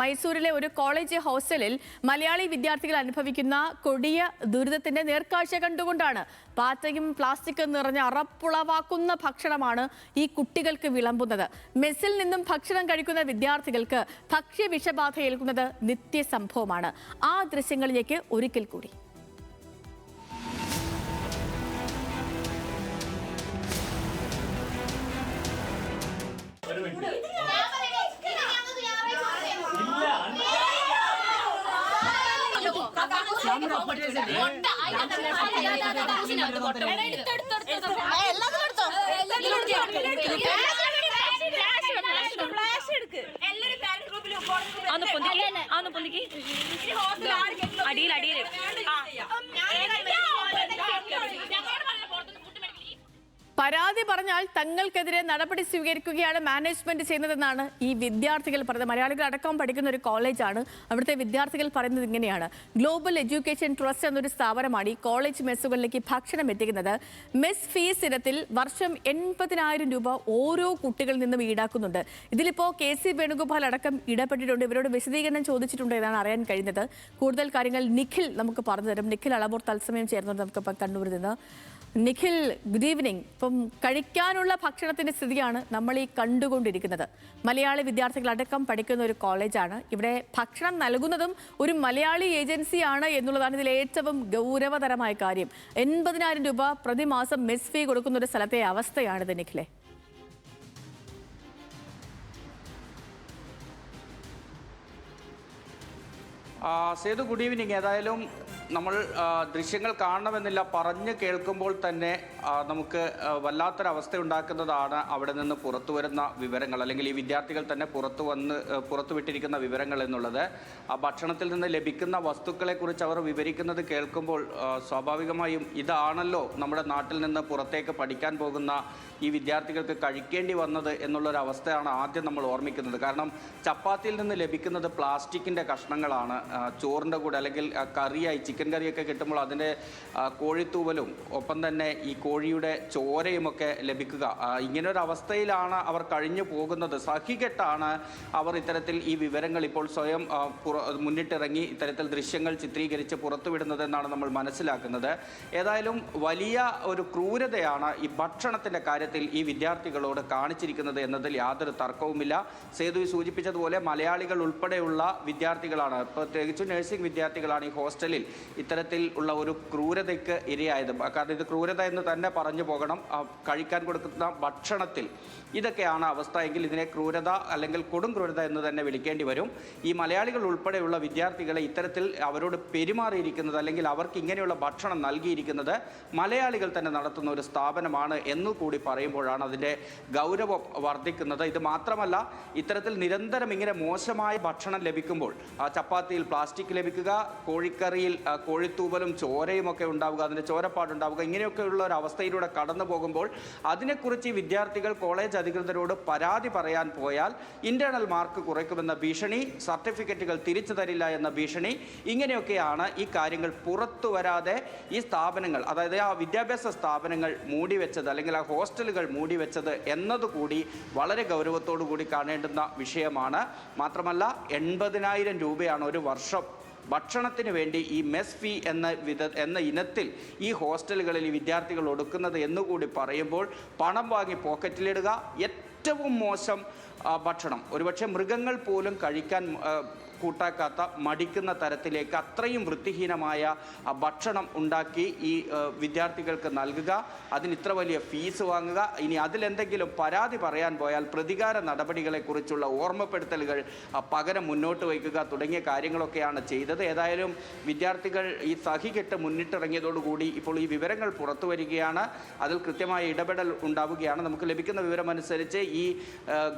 മൈസൂരിലെ ഒരു കോളേജ് ഹോസ്റ്റലിൽ മലയാളി വിദ്യാർത്ഥികൾ അനുഭവിക്കുന്ന കൊടിയ ദുരിതത്തിന്റെ നേർക്കാഴ്ച കണ്ടുകൊണ്ടാണ് പാറ്റയും പ്ലാസ്റ്റിക്കും നിറഞ്ഞ അറപ്പുളവാക്കുന്ന ഭക്ഷണമാണ് ഈ കുട്ടികൾക്ക് വിളമ്പുന്നത്. മെസ്സിൽ നിന്നും ഭക്ഷണം കഴിക്കുന്ന വിദ്യാർത്ഥികൾക്ക് ഭക്ഷ്യവിഷബാധ ഏൽക്കുന്നത് നിത്യസംഭവമാണ്. ആ ദൃശ്യങ്ങളിലേക്ക് ഒരിക്കൽ കൂടി. പരാതി പറഞ്ഞാൽ തങ്ങൾക്കെതിരെ നടപടി സ്വീകരിക്കുകയാണ് മാനേജ്മെന്റ് ചെയ്യുന്നതെന്നാണ് ഈ വിദ്യാർത്ഥികൾ പറയുന്നത്. മലയാളികൾ അടക്കം പഠിക്കുന്ന ഒരു കോളേജാണ്. അവിടുത്തെ വിദ്യാർത്ഥികൾ പറയുന്നത് ഇങ്ങനെയാണ്. ഗ്ലോബൽ എഡ്യൂക്കേഷൻ ട്രസ്റ്റ് എന്നൊരു സ്ഥാപനമാണ് ഈ കോളേജ് മെസ്സുകളിലേക്ക് ഭക്ഷണം എത്തിക്കുന്നത്. മെസ് ഫീസ് ഇനത്തിൽ വർഷം 80,000 രൂപ ഓരോ കുട്ടികളിൽ നിന്നും ഈടാക്കുന്നുണ്ട്. ഇതിലിപ്പോൾ KC വേണുഗോപാൽ അടക്കം ഇടപെട്ടിട്ടുണ്ട്. ഇവരോട് വിശദീകരണം ചോദിച്ചിട്ടുണ്ട് എന്നാണ് അറിയാൻ കഴിഞ്ഞത്. കൂടുതൽ കാര്യങ്ങൾ നിഖിൽ നമുക്ക് പറഞ്ഞു തരും. നിഖിൽ അളവൂർ തത്സമയം ചേർന്നുണ്ട് നമുക്കിപ്പം കണ്ണൂരിൽ നിന്ന്. Nikhil, good evening. ഇപ്പം കഴിക്കാനുള്ള ഭക്ഷണത്തിന്റെ സ്ഥിതിയാണ് നമ്മൾ ഈ കണ്ടുകൊണ്ടിരിക്കുന്നത്. മലയാളി വിദ്യാർത്ഥികൾ അടക്കം പഠിക്കുന്ന ഒരു കോളേജാണ്. ഇവിടെ ഭക്ഷണം നൽകുന്നതും ഒരു മലയാളി ഏജൻസിയാണ് എന്നുള്ളതാണ് ഇതിൽ ഏറ്റവും ഗൗരവതരമായ കാര്യം. 80,000 രൂപ പ്രതിമാസം മെസ് ഫീ കൊടുക്കുന്ന ഒരു സ്ഥലത്തെ അവസ്ഥയാണിത്. നിഖിലെ, സേതു, ഗുഡ് ഈവനിങ്. ഏതായാലും നമ്മൾ ദൃശ്യങ്ങൾ കാണണമെന്നില്ല, പറഞ്ഞ് കേൾക്കുമ്പോൾ തന്നെ നമുക്ക് വല്ലാത്തൊരവസ്ഥ ഉണ്ടാക്കുന്നതാണ് അവിടെ നിന്ന് പുറത്തു വരുന്ന വിവരങ്ങൾ, അല്ലെങ്കിൽ ഈ വിദ്യാർത്ഥികൾ തന്നെ പുറത്തുവിട്ടിരിക്കുന്ന വിവരങ്ങൾ എന്നുള്ളത്. ആ ഭക്ഷണത്തിൽ നിന്ന് ലഭിക്കുന്ന വസ്തുക്കളെക്കുറിച്ച് അവർ വിവരിക്കുന്നത് കേൾക്കുമ്പോൾ സ്വാഭാവികമായും ഇതാണല്ലോ നമ്മുടെ നാട്ടിൽ നിന്ന് പുറത്തേക്ക് പഠിക്കാൻ പോകുന്ന ഈ വിദ്യാർത്ഥികൾക്ക് കഴിക്കേണ്ടി വന്നത് എന്നുള്ളൊരവസ്ഥയാണ് ആദ്യം നമ്മൾ ഓർമ്മിക്കുന്നത്. കാരണം ചപ്പാത്തിയിൽ നിന്ന് ലഭിക്കുന്നത് പ്ലാസ്റ്റിക്കിൻ്റെ കഷ്ണങ്ങളാണ്. ചോറിൻ്റെ കൂടെ അല്ലെങ്കിൽ കറിയായി ചിക്കൻ കറിയൊക്കെ കിട്ടുമ്പോൾ അതിൻ്റെ കോഴിത്തൂവലും ഒപ്പം തന്നെ ഈ കോഴിയുടെ ചോരയുമൊക്കെ ലഭിക്കുക. ഇങ്ങനൊരവസ്ഥയിലാണ് അവർ കഴിഞ്ഞു പോകുന്നത്. സഹികെട്ടാണ് അവർ ഇത്തരത്തിൽ ഈ വിവരങ്ങൾ ഇപ്പോൾ സ്വയം മുന്നിട്ടിറങ്ങി ഇത്തരത്തിൽ ദൃശ്യങ്ങൾ ചിത്രീകരിച്ച് പുറത്തുവിടുന്നതെന്നാണ് നമ്മൾ മനസ്സിലാക്കുന്നത്. ഏതായാലും വലിയ ഒരു ക്രൂരതയാണ് ഈ ഭക്ഷണത്തിൻ്റെ കാര്യത്തിൽ ഈ വിദ്യാർത്ഥികളോട് കാണിച്ചിരിക്കുന്നത് എന്നതിൽ യാതൊരു തർക്കവുമില്ല. സേതു സൂചിപ്പിച്ചതുപോലെ മലയാളികൾ ഉൾപ്പെടെയുള്ള വിദ്യാർത്ഥികളാണ്, പ്രത്യേകിച്ച് നഴ്സിംഗ് വിദ്യാർത്ഥികളാണ് ഈ ഹോസ്റ്റലിൽ ഇത്തരത്തിൽ ഉള്ള ഒരു ക്രൂരതയ്ക്ക് ഇരയായത്. കാരണം ഇത് ക്രൂരത എന്ന് തന്നെ പറഞ്ഞു പോകണം. കഴിക്കാൻ കൊടുക്കുന്ന ഭക്ഷണത്തിൽ ഇതൊക്കെയാണ് അവസ്ഥ എങ്കിൽ ഇതിനെ ക്രൂരത അല്ലെങ്കിൽ കൊടും ക്രൂരത എന്ന് തന്നെ വിളിക്കേണ്ടി വരും. ഈ മലയാളികൾ ഉൾപ്പെടെയുള്ള വിദ്യാർത്ഥികളെ ഇത്തരത്തിൽ അവരോട് പെരുമാറിയിരിക്കുന്നത് അല്ലെങ്കിൽ അവർക്ക് ഇങ്ങനെയുള്ള ഭക്ഷണം നൽകിയിരിക്കുന്നത് മലയാളികൾ തന്നെ നടത്തുന്ന ഒരു സ്ഥാപനമാണ് എന്നുകൂടി പറയുമ്പോഴാണ് അതിൻ്റെ ഗൗരവം വർദ്ധിക്കുന്നത്. ഇത് മാത്രമല്ല, ഇത്തരത്തിൽ നിരന്തരം ഇങ്ങനെ മോശമായ ഭക്ഷണം ലഭിക്കുമ്പോൾ ചപ്പാത്തിയിൽ പ്ലാസ്റ്റിക് ലഭിക്കുക, കോഴിക്കറിയിൽ കോഴിത്തൂവലും ചോരയും ഒക്കെ ഉണ്ടാവുക, അതിൻ്റെ ചോരപ്പാടുണ്ടാവുക, ഇങ്ങനെയൊക്കെയുള്ള ഒരു അവസ്ഥയിലൂടെ കടന്നു പോകുമ്പോൾ അതിനെക്കുറിച്ച് ഈ വിദ്യാർത്ഥികൾ കോളേജ് അധികൃതരോട് പരാതി പറയാൻ പോയാൽ ഇന്റേണൽ മാർക്ക് കുറയ്ക്കുമെന്ന ഭീഷണി, സർട്ടിഫിക്കറ്റുകൾ തിരിച്ചു തരില്ല എന്ന ഭീഷണി, ഇങ്ങനെയൊക്കെയാണ് ഈ കാര്യങ്ങൾ പുറത്തു വരാതെ ഈ സ്ഥാപനങ്ങൾ, അതായത് ആ വിദ്യാഭ്യാസ സ്ഥാപനങ്ങൾ മൂടിവെച്ചത് അല്ലെങ്കിൽ ആ ഹോസ്റ്റലുകൾ മൂടിവെച്ചത് എന്നതുകൂടി വളരെ ഗൗരവത്തോടു കൂടി കാണേണ്ടുന്ന വിഷയമാണ്. മാത്രമല്ല 80,000 രൂപയാണ് ഒരു വർഷം ഭക്ഷണത്തിന് വേണ്ടി ഈ മെസ് ഫീ എന്ന ഇനത്തിൽ ഈ ഹോസ്റ്റലുകളിൽ ഈ വിദ്യാർത്ഥികൾ ഒടുക്കുന്നത് എന്നുകൂടി പറയുമ്പോൾ പണം വാങ്ങി പോക്കറ്റിലിടുക, ഏറ്റവും മോശം ഭക്ഷണം, ഒരുപക്ഷെ മൃഗങ്ങൾ പോലും കഴിക്കാൻ കൂട്ടാക്കാത്ത മടിക്കുന്ന തരത്തിലേക്ക് അത്രയും വൃത്തിഹീനമായ ഭക്ഷണം ഉണ്ടാക്കി ഈ വിദ്യാർത്ഥികൾക്ക് നൽകുക, അതിന് ഇത്ര വലിയ ഫീസ് വാങ്ങുക, ഇനി അതിലെന്തെങ്കിലും പരാതി പറയാൻ പോയാൽ പ്രതികാര നടപടികളെക്കുറിച്ചുള്ള ഓർമ്മപ്പെടുത്തലുകൾ പകരം മുന്നോട്ട് വയ്ക്കുക തുടങ്ങിയ കാര്യങ്ങളൊക്കെയാണ് ചെയ്തത്. ഏതായാലും വിദ്യാർത്ഥികൾ ഈ സഹികെട്ട് മുന്നിട്ടിറങ്ങിയതോടുകൂടി ഇപ്പോൾ ഈ വിവരങ്ങൾ പുറത്തു വരികയാണ്. അതിൽ കൃത്യമായ ഇടപെടൽ ഉണ്ടാവുകയാണ്. നമുക്ക് ലഭിക്കുന്ന വിവരമനുസരിച്ച് ഈ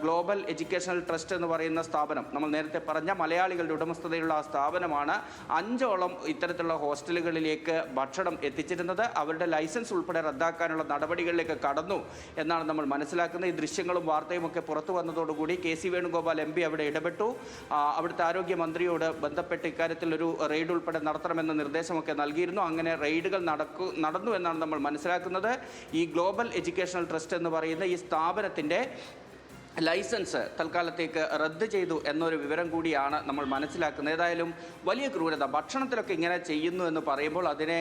ഗ്ലോബൽ എഡ്യൂക്കേഷണൽ ട്രസ്റ്റ് എന്ന് പറയുന്ന സ്ഥാപനം, നമ്മൾ നേരത്തെ പറഞ്ഞ മലയാളികളുടെ ഉടമസ്ഥതയിലുള്ള ആ സ്ഥാപനമാണ് 5ഓളം ഇത്തരത്തിലുള്ള ഹോസ്റ്റലുകളിലേക്ക് ഭക്ഷണം എത്തിച്ചിരുന്നത്. അവരുടെ ലൈസൻസ് ഉൾപ്പെടെ റദ്ദാക്കാനുള്ള നടപടികളിലേക്ക് കടന്നു എന്നാണ് നമ്മൾ മനസ്സിലാക്കുന്നത്. ഈ ദൃശ്യങ്ങളും വാർത്തയും ഒക്കെ പുറത്തു വന്നതോടുകൂടി KC വേണുഗോപാൽ MP അവിടെ ഇടപെട്ടു. അവിടുത്തെ ആരോഗ്യമന്ത്രിയോട് ബന്ധപ്പെട്ട് ഇക്കാര്യത്തിൽ ഒരു റെയ്ഡ് ഉൾപ്പെടെ നടത്തണമെന്ന നിർദ്ദേശമൊക്കെ നൽകിയിരുന്നു. അങ്ങനെ റെയ്ഡുകൾ നടന്നു എന്നാണ് നമ്മൾ മനസ്സിലാക്കുന്നത്. ഈ ഗ്ലോബൽ എഡ്യൂക്കേഷണൽ ട്രസ്റ്റ് എന്ന് പറയുന്ന ഈ സ്ഥാപനത്തിൻ്റെ ലൈസൻസ് തൽക്കാലത്തേക്ക് റദ്ദ് ചെയ്തു എന്നൊരു വിവരം കൂടിയാണ് നമ്മൾ മനസ്സിലാക്കുന്നത്. ഏതായാലും വലിയ ക്രൂരത, ഭക്ഷണത്തിലൊക്കെ ഇങ്ങനെ ചെയ്യുന്നു എന്ന് പറയുമ്പോൾ അതിനെ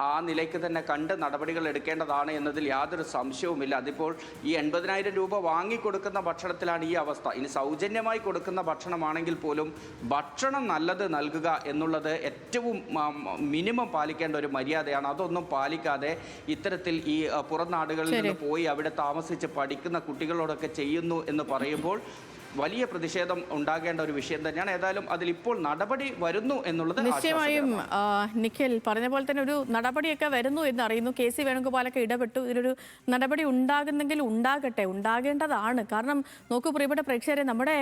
ആ നിലയ്ക്ക് തന്നെ കണ്ട് നടപടികൾ എടുക്കേണ്ടതാണ് എന്നതിൽ യാതൊരു സംശയവുമില്ല. അതിപ്പോൾ ഈ 80,000 രൂപ വാങ്ങിക്കൊടുക്കുന്ന ഭക്ഷണത്തിലാണ് ഈ അവസ്ഥ. ഇനി സൗജന്യമായി കൊടുക്കുന്ന ഭക്ഷണമാണെങ്കിൽ പോലും ഭക്ഷണം നല്ലത് നൽകുക എന്നുള്ളത് ഏറ്റവും മിനിമം പാലിക്കേണ്ട ഒരു മര്യാദയാണ്. അതൊന്നും പാലിക്കാതെ ഇത്തരത്തിൽ ഈ പുറം നാടുകളിൽ നിന്ന് പോയി അവിടെ താമസിച്ച് പഠിക്കുന്ന കുട്ടികളോടൊക്കെ ചെയ്യുന്നു എന്ന് പറയുമ്പോൾ വലിയ പ്രതിഷേധം ഉണ്ടാകേണ്ട ഒരു വിഷയം തന്നെയാണ്. ഏതായാലും അതിലിപ്പോൾ നടപടി വരുന്നു എന്നുള്ളത് നിശ്ചയമായും നിഖിൽ പറഞ്ഞ പോലെ തന്നെ ഒരു നടപടിയൊക്കെ വരുന്നു എന്ന് അറിയുന്നു. കെ സി വേണുഗോപാലൊക്കെ ഇടപെട്ടു. ഇതിലൊരു നടപടി ഉണ്ടാകുന്നെങ്കിൽ ഉണ്ടാകട്ടെ, ഉണ്ടാകേണ്ടതാണ്. കാരണം നോക്കൂ പ്രിയപ്പെട്ട പ്രേക്ഷകരെ, നമ്മുടെ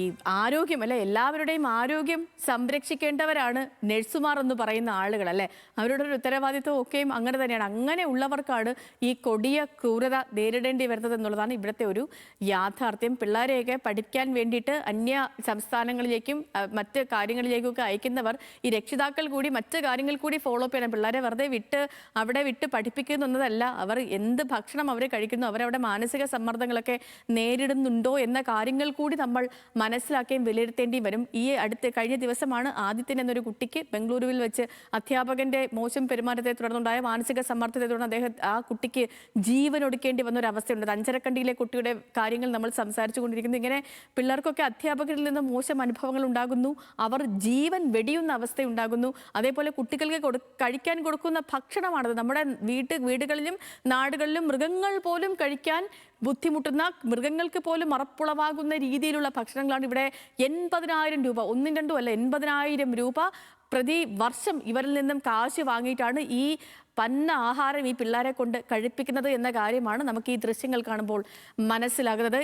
ഈ ആരോഗ്യം അല്ലെ, എല്ലാവരുടെയും ആരോഗ്യം സംരക്ഷിക്കേണ്ടവരാണ് നഴ്സുമാർ എന്ന് പറയുന്ന ആളുകൾ അല്ലേ. അവരുടെ ഒരു ഉത്തരവാദിത്വം ഒക്കെയും അങ്ങനെ തന്നെയാണ്. അങ്ങനെ ഉള്ളവർക്കാണ് ഈ കൊടിയ ക്രൂരത നേരിടേണ്ടി വരുന്നത് എന്നുള്ളതാണ് ഇവിടുത്തെ ഒരു യാഥാർത്ഥ്യം. പിള്ളേരെയൊക്കെ പഠിക്കാൻ വേണ്ടിയിട്ട് അന്യ സംസ്ഥാനങ്ങളിലേക്കും മറ്റ് കാര്യങ്ങളിലേക്കൊക്കെ അയക്കുന്നവർ ഈ രക്ഷിതാക്കൾ കൂടി മറ്റ് കാര്യങ്ങൾ കൂടി ഫോളോ അപ്പ് ചെയ്യണം. പിള്ളേരെ വെറുതെ അവിടെ വിട്ട് പഠിപ്പിക്കുന്നു എന്നതല്ല, അവർ എന്ത് ഭക്ഷണം അവർ കഴിക്കുന്നു, അവരവിടെ മാനസിക സമ്മർദ്ദങ്ങളൊക്കെ നേരിടുന്നുണ്ടോ എന്ന കാര്യങ്ങൾ കൂടി നമ്മൾ മനസ്സിലാക്കുകയും വിലയിരുത്തേണ്ടി വരും. ഈ കഴിഞ്ഞ ദിവസമാണ് ആദിത്യൻ എന്നൊരു കുട്ടിക്ക് ബംഗളൂരുവിൽ വെച്ച് അധ്യാപകന്റെ മോശം പെരുമാറ്റത്തെ തുടർന്നുണ്ടായ മാനസിക സമ്മർദ്ദത്തെ തുടർന്ന് ആ കുട്ടിക്ക് ജീവൻ ഒടുക്കേണ്ടി വന്ന ഒരു അവസ്ഥയുണ്ട്. അഞ്ചരക്കണ്ടിയിലെ കുട്ടിയുടെ കാര്യങ്ങൾ നമ്മൾ സംസാരിച്ചു കൊണ്ടിരിക്കുന്നു. ഇങ്ങനെ പിള്ളേർക്കൊക്കെ അധ്യാപകരിൽ നിന്ന് മോശം അനുഭവങ്ങൾ ഉണ്ടാകുന്നു, അവർ ജീവൻ വെടിയുന്ന അവസ്ഥയുണ്ടാകുന്നു. അതേപോലെ കുട്ടികൾക്ക് കഴിക്കാൻ കൊടുക്കുന്ന ഭക്ഷണമാണത്. നമ്മുടെ വീടുകളിലും നാടുകളിലും മൃഗങ്ങൾ പോലും കഴിക്കാൻ ബുദ്ധിമുട്ടുന്ന, മൃഗങ്ങൾക്ക് പോലും അറപ്പുളവാകുന്ന രീതിയിലുള്ള ഭക്ഷണങ്ങളാണ് ഇവിടെ. 80,000 രൂപ, 1-2 അല്ല, 80,000 രൂപ പ്രതി വർഷം ഇവരിൽ നിന്നും കാശ് വാങ്ങിയിട്ടാണ് ഈ പന്ന ആഹാരം ഈ പിള്ളേരെ കൊണ്ട് കഴിപ്പിക്കുന്നത് എന്ന കാര്യമാണ് നമുക്ക് ഈ ദൃശ്യങ്ങൾ കാണുമ്പോൾ മനസ്സിലാകുന്നത്.